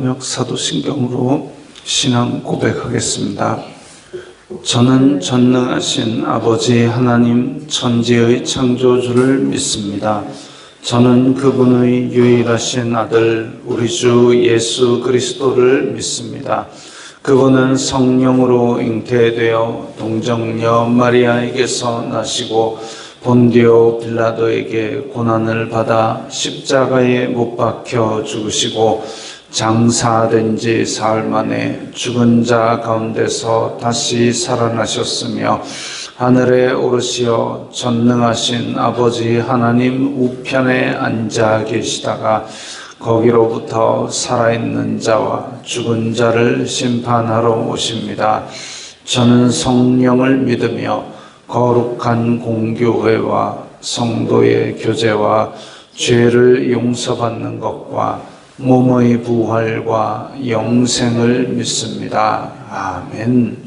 번역 사도신경으로 신앙 고백하겠습니다. 저는 전능하신 아버지 하나님 천지의 창조주를 믿습니다. 저는 그분의 유일하신 아들 우리 주 예수 그리스도를 믿습니다. 그분은 성령으로 잉태되어 동정녀 마리아에게서 나시고 본디오 빌라도에게 고난을 받아 십자가에 못 박혀 죽으시고 장사된 지 사흘 만에 죽은 자 가운데서 다시 살아나셨으며 하늘에 오르시어 전능하신 아버지 하나님 우편에 앉아 계시다가 거기로부터 살아있는 자와 죽은 자를 심판하러 오십니다. 저는 성령을 믿으며 거룩한 공교회와 성도의 교제와 죄를 용서받는 것과 몸의 부활과 영생을 믿습니다. 아멘.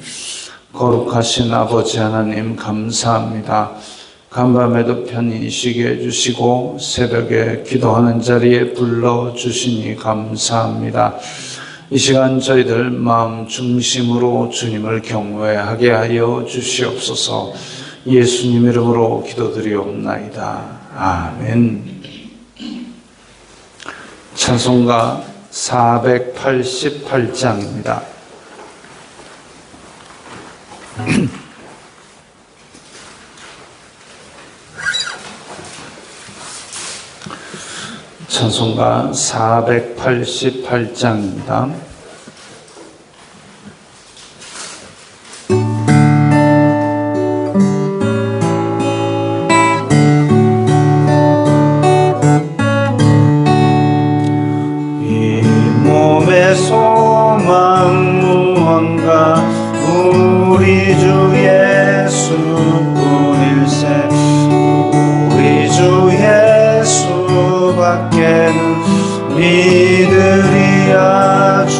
거룩하신 아버지 하나님 감사합니다. 간밤에도 편히 쉬게 해주시고 새벽에 기도하는 자리에 불러주시니 감사합니다. 이 시간 저희들 마음 중심으로 주님을 경외하게 하여 주시옵소서. 예수님 이름으로 기도드리옵나이다. 아멘. 찬송가 488장입니다. 찬송가 488장입니다. 이 몸의 소망 무언가 우리 주 예수뿐일세. 우리 주 예수밖에는 믿으리야 주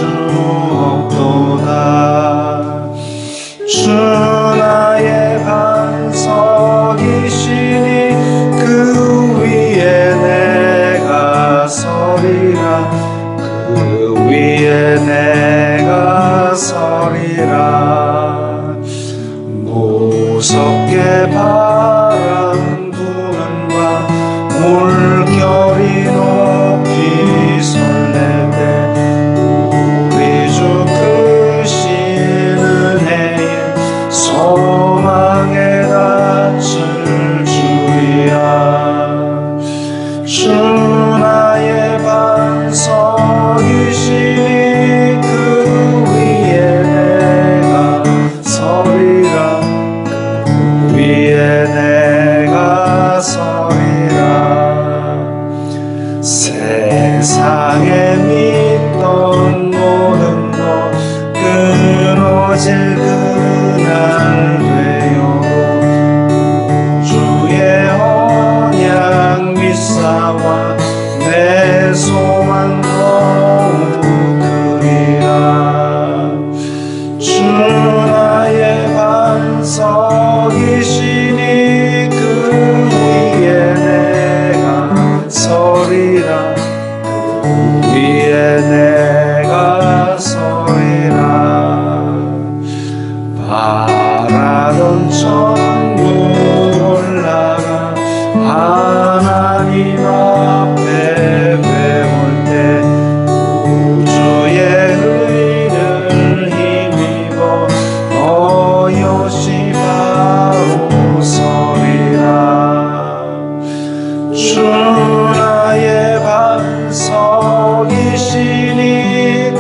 없도다. 주 나의 반석이시니 그 위에 내가 서리라. 그 위에 내가 서리라. 무섭게 바람 부는 밤 물결이 높이 설렐 때 우리 주 크신 은혜에 소망에 닿을 주리라. 주 나의 반석이시니 그 위에 내가 서리라. 그 위에 내가 서리라. 세상에 믿던 모든 것 끊어질 그날 되어도 주의 언약 믿사와 내 소망 더욱 크리라. 주 나의 반석이시니 그 위에 내가 서리라. 그 위에 내가 서리라. 바라던 천국 올라가 하나님 앞에 배울 때 우주의 의를 힘입어 어여시 바로 서리라. 주 나의 반석이시니 그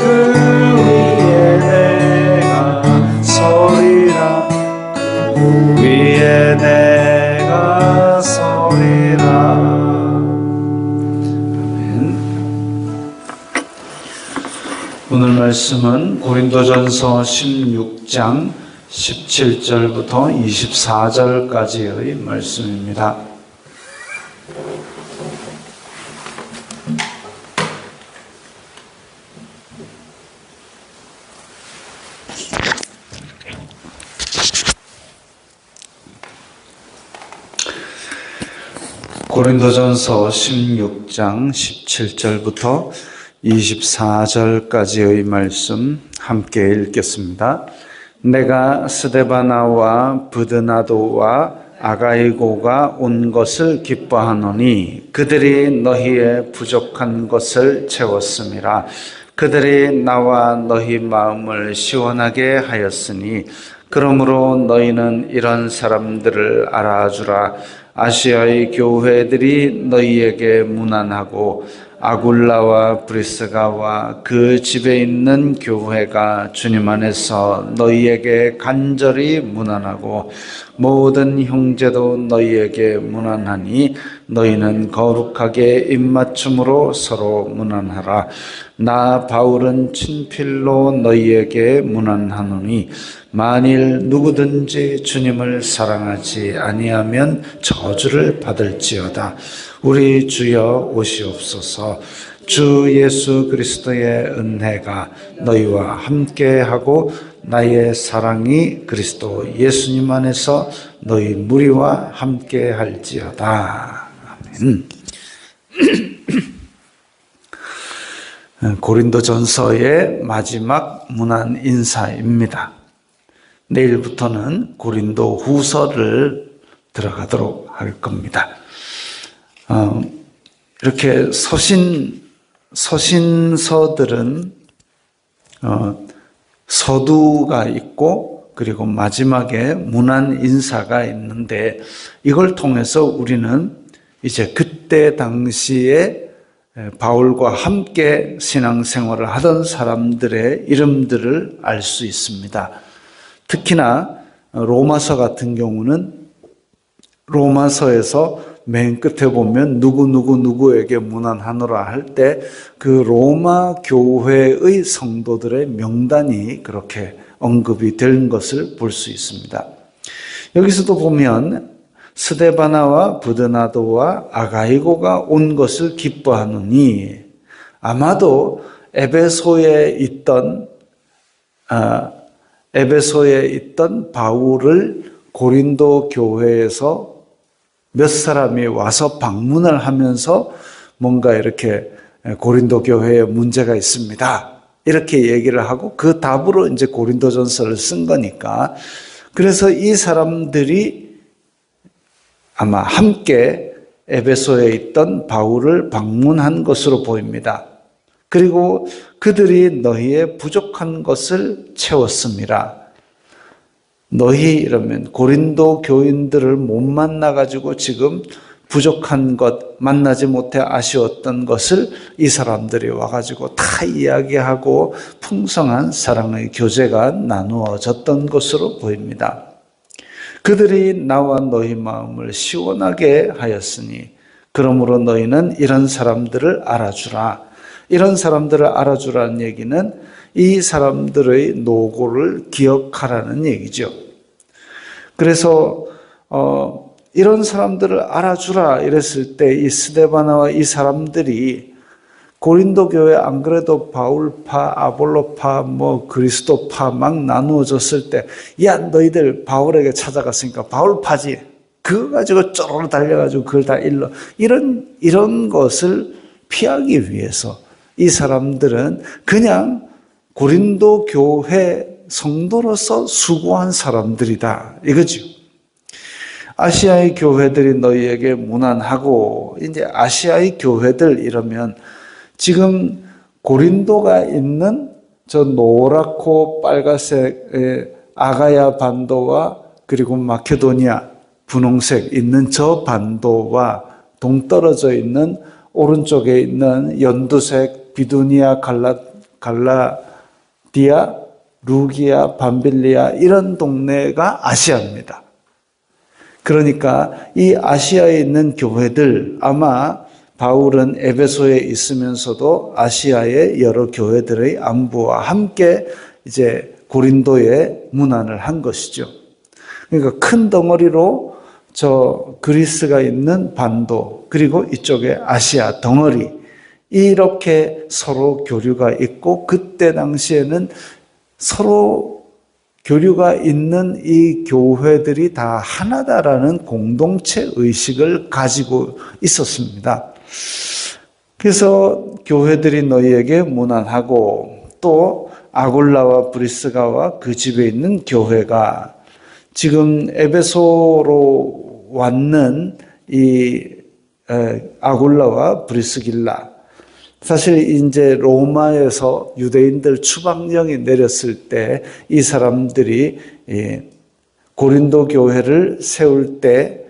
위에 내가 서리라. 그 위에 내가 서리라. 아멘. 오늘 말씀은 고린도전서 16장 17절부터 24절까지의 말씀입니다. 고린도전서 16장 17절부터 24절까지의 말씀 함께 읽겠습니다. 내가 스데바나와 브드나도와 아가이고가 온 것을 기뻐하노니 그들이 너희의 부족한 것을 채웠음이라. 그들이 나와 너희 마음을 시원하게 하였으니 그러므로 너희는 이런 사람들을 알아주라. 아시아의 교회들이 너희에게 문안하고 아굴라와 브리스가와 그 집에 있는 교회가 주님 안에서 너희에게 간절히 문안하고 모든 형제도 너희에게 문안하니 너희는 거룩하게 입맞춤으로 서로 문안하라. 나 바울은 친필로 너희에게 문안하노니 만일 누구든지 주님을 사랑하지 아니하면 저주를 받을지어다. 우리 주여 오시옵소서. 주 예수 그리스도의 은혜가 너희와 함께하고 나의 사랑이 그리스도 예수님 안에서 너희 무리와 함께할지어다. 아멘. 고린도전서의 마지막 문안 인사입니다. 내일부터는 고린도 후서를 들어가도록 할 겁니다. 이렇게 서신서들은 서두가 있고 그리고 마지막에 문안 인사가 있는데 이걸 통해서 우리는 이제 그때 당시에 바울과 함께 신앙생활을 하던 사람들의 이름들을 알 수 있습니다. 특히나 로마서 같은 경우는 로마서에서 맨 끝에 보면 누구에게 문안하노라 할 때 그 로마 교회의 성도들의 명단이 그렇게 언급이 된 것을 볼 수 있습니다. 여기서도 보면 스데바나와 브드나도와 아가이고가 온 것을 기뻐하노니 아마도 에베소에 있던 바울을 고린도 교회에서 몇 사람이 와서 방문을 하면서 뭔가 이렇게 고린도 교회에 문제가 있습니다. 이렇게 얘기를 하고 그 답으로 이제 고린도전서를 쓴 거니까 그래서 이 사람들이 아마 함께 에베소에 있던 바울을 방문한 것으로 보입니다. 그리고 그들이 너희의 부족한 것을 채웠습니다. 너희 이러면 고린도 교인들을 못 만나가지고 지금 부족한 것, 만나지 못해 아쉬웠던 것을 이 사람들이 와가지고 다 이야기하고 풍성한 사랑의 교제가 나누어졌던 것으로 보입니다. 그들이 나와 너희 마음을 시원하게 하였으니 그러므로 너희는 이런 사람들을 알아주라. 이런 사람들을 알아주라는 얘기는 이 사람들의 노고를 기억하라는 얘기죠. 그래서 이런 사람들을 알아주라 이랬을 때 이 스데바나와 이 사람들이 고린도 교회 안 그래도 바울파, 아볼로파, 그리스도파 막 나누어졌을 때, 야 너희들 바울에게 찾아갔으니까 바울파지. 그거 가지고 쪼르르 달려가지고 그걸 다 일러. 이런 것을 피하기 위해서 이 사람들은 그냥 고린도 교회 성도로서 수고한 사람들이다 이거죠. 아시아의 교회들이 너희에게 문안하고 이제 아시아의 교회들 이러면 지금 고린도가 있는 저 노랗고 빨간색의 아가야 반도와 그리고 마케도니아 분홍색 있는 저 반도와 동떨어져 있는 오른쪽에 있는 연두색 비두니아 갈라디아 루기아 밤빌리아 이런 동네가 아시아입니다. 그러니까 이 아시아에 있는 교회들 아마 바울은 에베소에 있으면서도 아시아의 여러 교회들의 안부와 함께 이제 고린도에 문안을 한 것이죠. 그러니까 큰 덩어리로 저 그리스가 있는 반도 그리고 이쪽에 아시아 덩어리 이렇게 서로 교류가 있고 그때 당시에는 서로 교류가 있는 이 교회들이 다 하나다라는 공동체 의식을 가지고 있었습니다. 그래서 교회들이 너희에게 무난하고 또 아굴라와 브리스가와 그 집에 있는 교회가 지금 에베소로 왔는 이 아굴라와 브리스길라, 사실 이제 로마에서 유대인들 추방령이 내렸을 때 이 사람들이 고린도 교회를 세울 때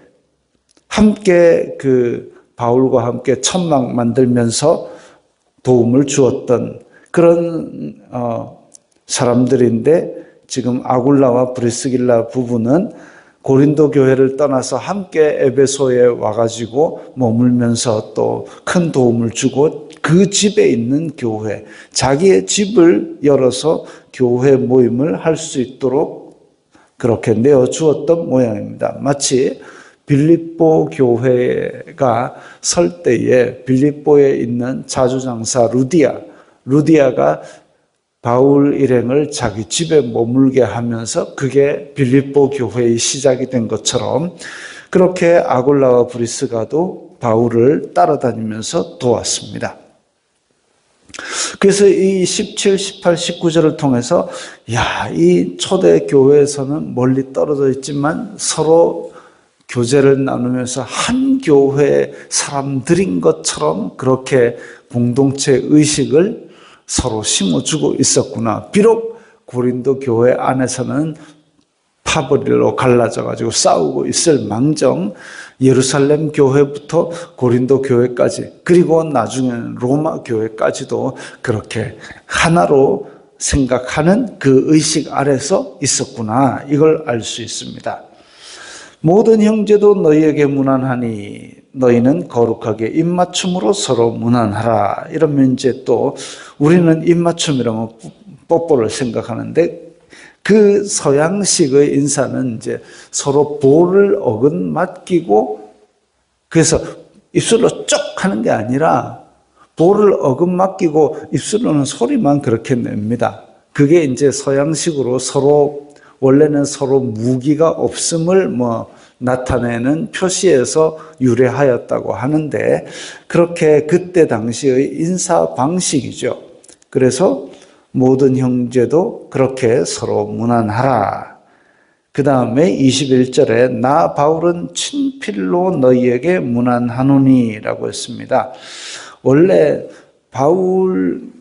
함께 그 바울과 함께 천막 만들면서 도움을 주었던 그런 사람들인데, 지금 아굴라와 브리스길라 부부는 고린도 교회를 떠나서 함께 에베소에 와가지고 머물면서 또 큰 도움을 주고 그 집에 있는 교회, 자기의 집을 열어서 교회 모임을 할 수 있도록 그렇게 내어주었던 모양입니다. 마치 빌립보 교회가 설 때에 빌립보에 있는 자주장사 루디아가 바울 일행을 자기 집에 머물게 하면서 그게 빌립보 교회의 시작이 된 것처럼, 그렇게 아굴라와 브리스가도 바울을 따라다니면서 도왔습니다. 그래서 이 17, 18, 19절을 통해서 이 초대 교회에서는 멀리 떨어져 있지만 서로 교제를 나누면서 한 교회 사람들인 것처럼 그렇게 공동체 의식을 서로 심어주고 있었구나. 비록 고린도 교회 안에서는 파벌리로 갈라져가지고 싸우고 있을 망정, 예루살렘 교회부터 고린도 교회까지, 그리고 나중에는 로마 교회까지도 그렇게 하나로 생각하는 그 의식 아래서 있었구나. 이걸 알 수 있습니다. 모든 형제도 너희에게 무난하니 너희는 거룩하게 입맞춤으로 서로 무난하라. 이러면 이제 또 우리는 입맞춤이라면 뽀뽀를 생각하는데, 그 서양식의 인사는 이제 서로 볼을 어긋맞기고, 그래서 입술로 쪽 하는 게 아니라 볼을 어긋맞기고 입술로는 소리만 그렇게 냅니다. 그게 이제 서양식으로 서로, 원래는 서로 무기가 없음을 나타내는 표시에서 유래하였다고 하는데, 그렇게 그때 당시의 인사 방식이죠. 그래서 모든 형제도 그렇게 서로 무난하라. 그 다음에 21절에 나 바울은 친필로 너희에게 무난하노니 라고 했습니다. 원래 바울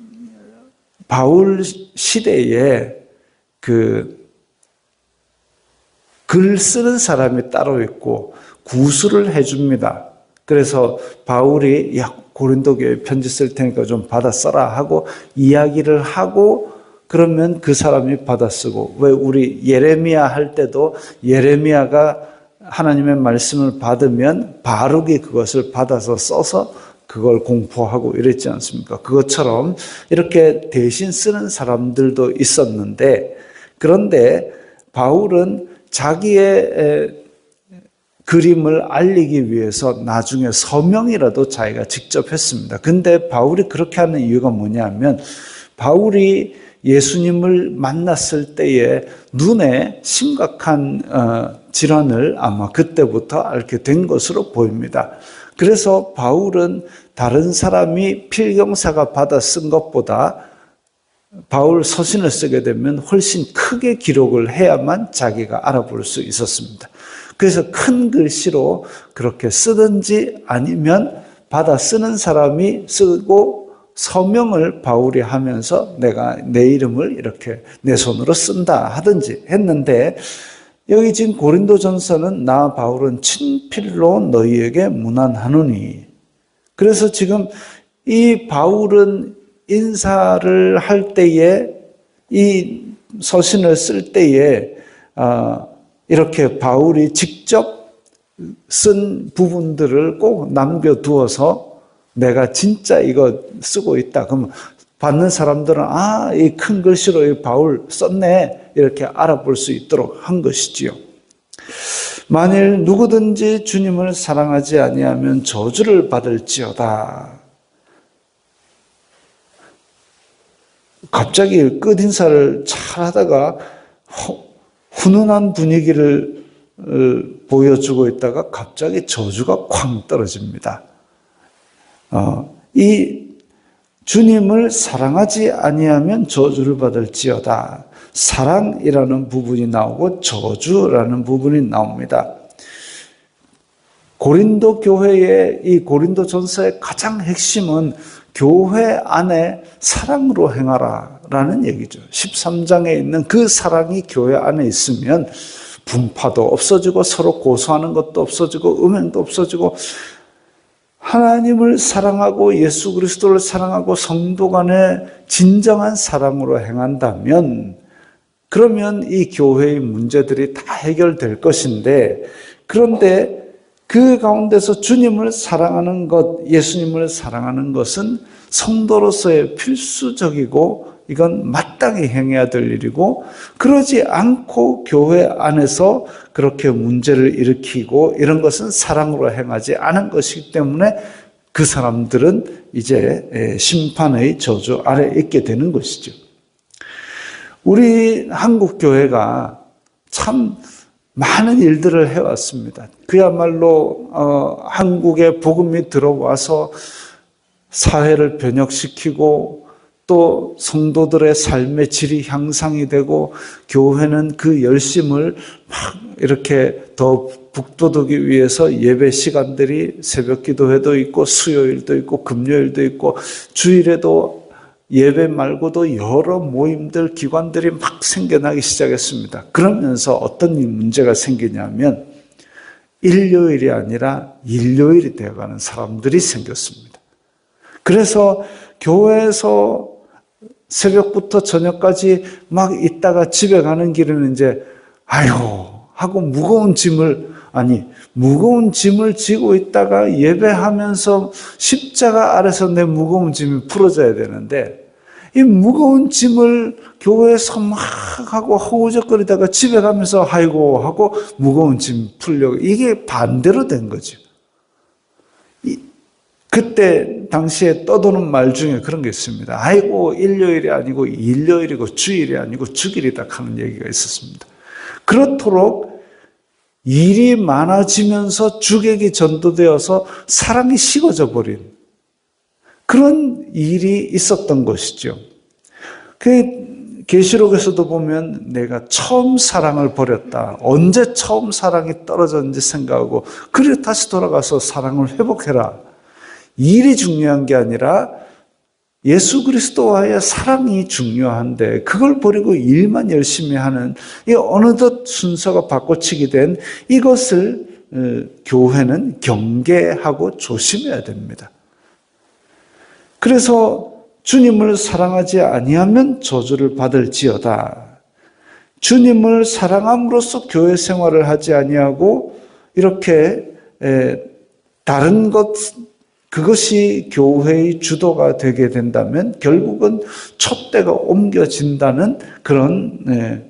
시대에 글 쓰는 사람이 따로 있고 구술을 해줍니다. 그래서 바울이 고린도 교회 편지 쓸 테니까 좀 받아 써라 하고 이야기를 하고, 그러면 그 사람이 받아 쓰고, 왜 우리 예레미야 할 때도 예레미야가 하나님의 말씀을 받으면 바룩이 그것을 받아서 써서 그걸 공포하고 이랬지 않습니까? 그것처럼 이렇게 대신 쓰는 사람들도 있었는데, 그런데 바울은 자기의 그림을 알리기 위해서 나중에 서명이라도 자기가 직접 했습니다. 근데 바울이 그렇게 하는 이유가 뭐냐면, 바울이 예수님을 만났을 때에 눈에 심각한 질환을 아마 그때부터 앓게 된 것으로 보입니다. 그래서 바울은 다른 사람이 필경사가 받아 쓴 것보다 바울 서신을 쓰게 되면 훨씬 크게 기록을 해야만 자기가 알아볼 수 있었습니다. 그래서 큰 글씨로 그렇게 쓰든지 아니면 받아 쓰는 사람이 쓰고 서명을 바울이 하면서 내가 내 이름을 이렇게 내 손으로 쓴다 하든지 했는데, 여기 지금 고린도전서는 나 바울은 친필로 너희에게 무난하노니. 그래서 지금 이 바울은 인사를 할 때에, 이 서신을 쓸 때에 이렇게 바울이 직접 쓴 부분들을 꼭 남겨두어서 내가 진짜 이거 쓰고 있다. 그러면 받는 사람들은 이 큰 글씨로 이 바울 썼네 이렇게 알아볼 수 있도록 한 것이지요. 만일 누구든지 주님을 사랑하지 아니하면 저주를 받을지어다. 갑자기 끝인사를 잘 하다가 훈훈한 분위기를 보여주고 있다가 갑자기 저주가 쾅 떨어집니다. 이 주님을 사랑하지 아니하면 저주를 받을지어다. 사랑이라는 부분이 나오고 저주라는 부분이 나옵니다. 고린도 교회의 이 고린도전서의 가장 핵심은 교회 안에 사랑으로 행하라 라는 얘기죠. 13장에 있는 그 사랑이 교회 안에 있으면 분파도 없어지고 서로 고소하는 것도 없어지고 음행도 없어지고 하나님을 사랑하고 예수 그리스도를 사랑하고 성도 간의 진정한 사랑으로 행한다면 그러면 이 교회의 문제들이 다 해결될 것인데, 그런데 그 가운데서 주님을 사랑하는 것, 예수님을 사랑하는 것은 성도로서의 필수적이고 이건 마땅히 행해야 될 일이고, 그러지 않고 교회 안에서 그렇게 문제를 일으키고 이런 것은 사랑으로 행하지 않은 것이기 때문에 그 사람들은 이제 심판의 저주 아래 있게 되는 것이죠. 우리 한국 교회가 참 많은 일들을 해왔습니다. 그야말로 한국에 복음이 들어와서 사회를 변혁시키고 또 성도들의 삶의 질이 향상이 되고 교회는 그 열심을 막 이렇게 더 북돋우기 위해서 예배 시간들이 새벽 기도회도 있고 수요일도 있고 금요일도 있고 주일에도 예배 말고도 여러 모임들, 기관들이 막 생겨나기 시작했습니다. 그러면서 어떤 문제가 생기냐면 일요일이 아니라 일요일이 되어가는 사람들이 생겼습니다. 그래서 교회에서 새벽부터 저녁까지 막 있다가 집에 가는 길은 이제 아유 하고 무거운 짐을 지고 있다가 예배하면서 십자가 아래서 내 무거운 짐이 풀어져야 되는데 이 무거운 짐을 교회에서 막 하고 허우적거리다가 집에 가면서 아이고 하고 무거운 짐 풀려고, 이게 반대로 된 거죠. 그때 당시에 떠도는 말 중에 그런 게 있습니다. 아이고 일요일이 아니고 일요일이고 주일이 아니고 주일이다 하는 얘기가 있었습니다. 그렇도록 일이 많아지면서 주객이 전도되어서 사랑이 식어져 버린 그런 일이 있었던 것이죠. 그 계시록에서도 보면 내가 처음 사랑을 버렸다. 언제 처음 사랑이 떨어졌는지 생각하고 그래 다시 돌아가서 사랑을 회복해라. 일이 중요한 게 아니라 예수 그리스도와의 사랑이 중요한데 그걸 버리고 일만 열심히 하는 이 어느덧 순서가 바꿔치기 된 이것을 교회는 경계하고 조심해야 됩니다. 그래서 주님을 사랑하지 아니하면 저주를 받을지어다. 주님을 사랑함으로써 교회 생활을 하지 아니하고 이렇게 다른 그것이 교회의 주도가 되게 된다면 결국은 촛대가 옮겨진다는 그런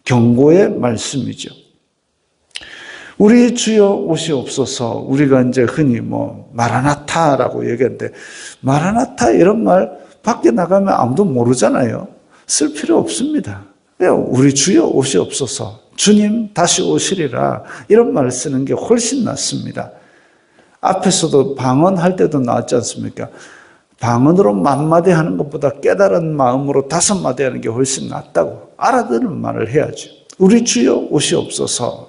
경고의 말씀이죠. 우리 주여 오시옵소서, 우리가 이제 흔히 마라나타라고 얘기하는데 마라나타 이런 말 밖에 나가면 아무도 모르잖아요. 쓸 필요 없습니다. 우리 주여 오시옵소서, 주님 다시 오시리라 이런 말을 쓰는 게 훨씬 낫습니다. 앞에서도 방언할 때도 나왔지 않습니까? 방언으로 만마디 하는 것보다 깨달은 마음으로 5마디 하는 게 훨씬 낫다고 알아듣는 말을 해야죠. 우리 주여 오시옵소서.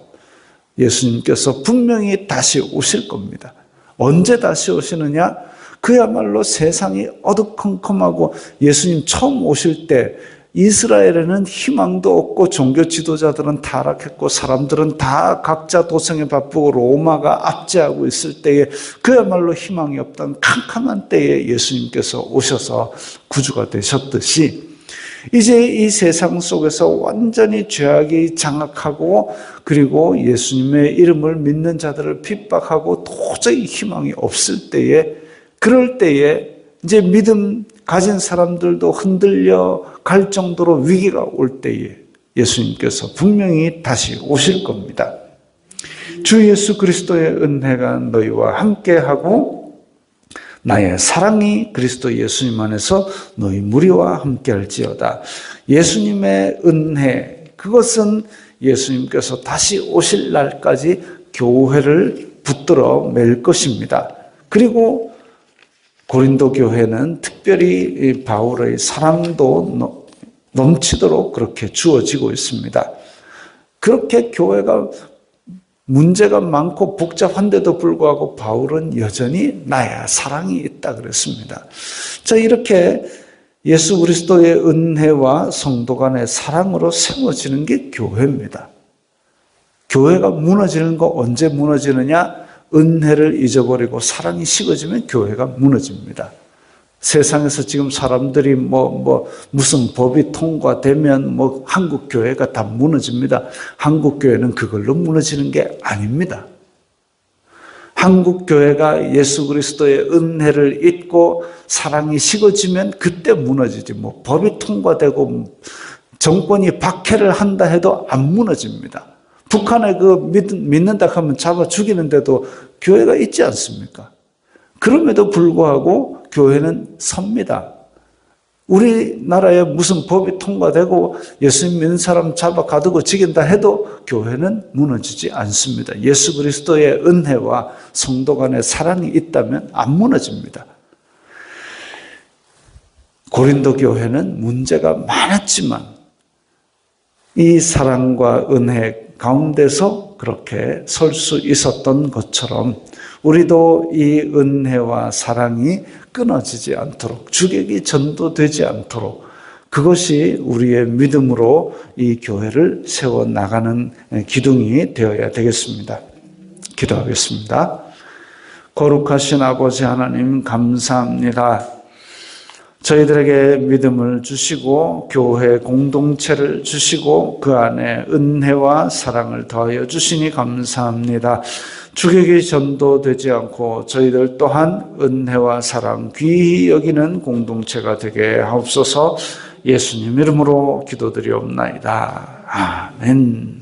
예수님께서 분명히 다시 오실 겁니다. 언제 다시 오시느냐? 그야말로 세상이 어두컴컴하고 예수님 처음 오실 때 이스라엘에는 희망도 없고 종교 지도자들은 타락했고 사람들은 다 각자 도생에 바쁘고 로마가 압제하고 있을 때에 그야말로 희망이 없던 캄캄한 때에 예수님께서 오셔서 구주가 되셨듯이 이제 이 세상 속에서 완전히 죄악이 장악하고 그리고 예수님의 이름을 믿는 자들을 핍박하고 도저히 희망이 없을 때에, 그럴 때에 이제 믿음 가진 사람들도 흔들려 갈 정도로 위기가 올 때에 예수님께서 분명히 다시 오실 겁니다. 주 예수 그리스도의 은혜가 너희와 함께하고 나의 사랑이 그리스도 예수님 안에서 너희 무리와 함께할지어다. 예수님의 은혜, 그것은 예수님께서 다시 오실 날까지 교회를 붙들어 맬 것입니다. 그리고 고린도 교회는 특별히 바울의 사랑도 넘치도록 그렇게 주어지고 있습니다. 그렇게 교회가 문제가 많고 복잡한데도 불구하고 바울은 여전히 나야 사랑이 있다 그랬습니다. 자, 이렇게 예수 그리스도의 은혜와 성도 간의 사랑으로 세워지는 게 교회입니다. 교회가 무너지는 거 언제 무너지느냐? 은혜를 잊어버리고 사랑이 식어지면 교회가 무너집니다. 세상에서 지금 사람들이 무슨 법이 통과되면 한국 교회가 다 무너집니다. 한국 교회는 그걸로 무너지는 게 아닙니다. 한국 교회가 예수 그리스도의 은혜를 잊고 사랑이 식어지면 그때 무너지지. 법이 통과되고 정권이 박해를 한다 해도 안 무너집니다. 북한에 믿는다 하면 잡아 죽이는데도 교회가 있지 않습니까? 그럼에도 불구하고 교회는 섭니다. 우리나라에 무슨 법이 통과되고 예수님 믿는 사람 잡아 가두고 죽인다 해도 교회는 무너지지 않습니다. 예수 그리스도의 은혜와 성도 간의 사랑이 있다면 안 무너집니다. 고린도 교회는 문제가 많았지만 이 사랑과 은혜 가운데서 그렇게 설 수 있었던 것처럼 우리도 이 은혜와 사랑이 끊어지지 않도록, 주객이 전도되지 않도록 그것이 우리의 믿음으로 이 교회를 세워나가는 기둥이 되어야 되겠습니다. 기도하겠습니다. 거룩하신 아버지 하나님 감사합니다. 저희들에게 믿음을 주시고 교회 공동체를 주시고 그 안에 은혜와 사랑을 더하여 주시니 감사합니다. 주객이 전도되지 않고 저희들 또한 은혜와 사랑 귀히 여기는 공동체가 되게 하옵소서. 예수님 이름으로 기도드리옵나이다. 아멘.